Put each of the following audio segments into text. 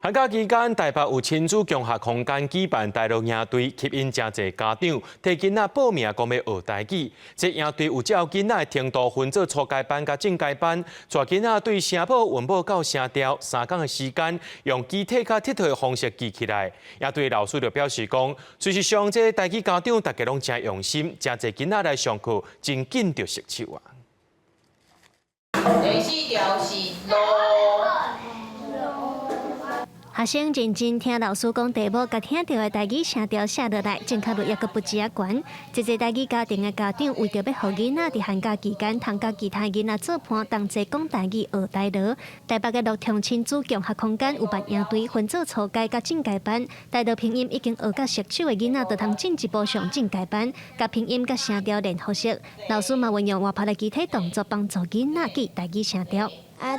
寒假期间，台北有亲子共学空间举办台陆营队，吸引真侪家长替囡仔报名，讲要学台语。这营队有照囡仔的程度分做初阶班、甲进阶班，带囡仔对声谱、韵母到声调3天的时间，用机体较佚佗的方式记起来。营队老师就表示讲，事实上这台语家长大家拢真用心，真侪囡仔来上课，真紧就熟手啊。第4条是咯。学生认真听老师讲题目，甲听到的台语声调写落来，正确率也阁不止啊悬。这些台语家庭的家长为着要互囡仔伫寒假期间通甲其他囡仔做伴，同齐讲台语学台语。台北嘅乐通亲子共学空间有办营队，分做初阶甲进阶班。台语拼音已经学甲熟手的囡仔，就通进一步上进阶班，甲拼音甲声调练好熟。老师嘛运用活泼的肢体动作，帮助囡仔记台语声调。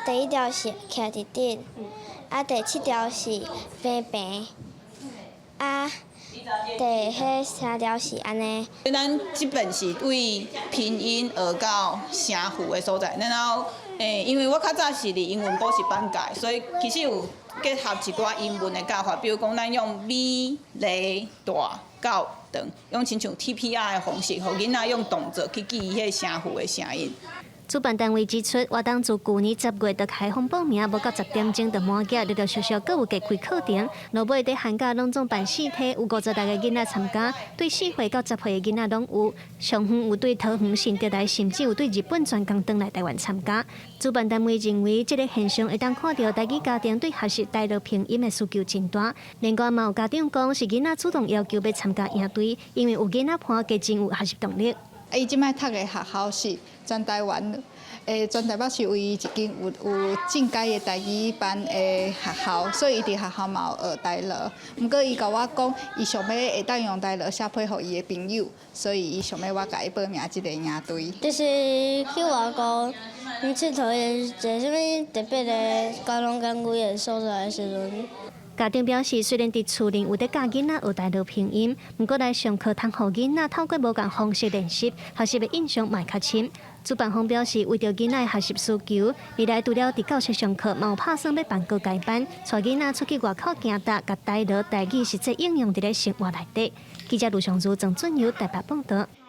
第1条是徛伫顶。第7条是平平，第迄3条是安尼。咱即本是为拼音学到声符的所在，然后因为我较早是伫英文补习班教，所以其实有结合一寡英文的教法，比如讲咱用米、厘、大、高长，用亲像 TPR 的方式，互囡仔用动作去记伊迄声符的声音。主办单位指出，活动自去年10月就开放报名，无到10点钟就满额，陆陆续续各有加开课程。落尾伫寒假拢总办4梯，有50多个囡仔参加，对4岁到10岁的囡仔拢有。上远有对桃园新竹来，甚至有对日本专工登来台湾参加。主办单位认为，这个现象会当看到台语家庭对学习台语拼音的需求真大。另外，嘛有家长讲是囡仔主动要求要参加营队，因为有囡仔伴加真有学习动力。伊即摆读的学校是全台湾，全台北市唯一一间有进阶的台语班的学校，所以伊伫学校嘛有学台语。毋过伊甲我讲，伊想要会当用台语写配互伊的朋友，所以伊想要我甲伊报名即个营队。就是去外国佚佗的一个什物特别的交通工具的所在的时阵。家长表示，虽然伫厝内有在教囡仔学台语拼音，毋过来上课通互囡仔透过无共方式练习，学习的印象嘛较深。主办方表示，为着囡仔的学习需求，未来除了伫教室上课，嘛有打算要办高阶班，带囡仔出去外口行达，甲台语实际应用伫咧生活内底。记者卢尚如、郑俊佑台北报道。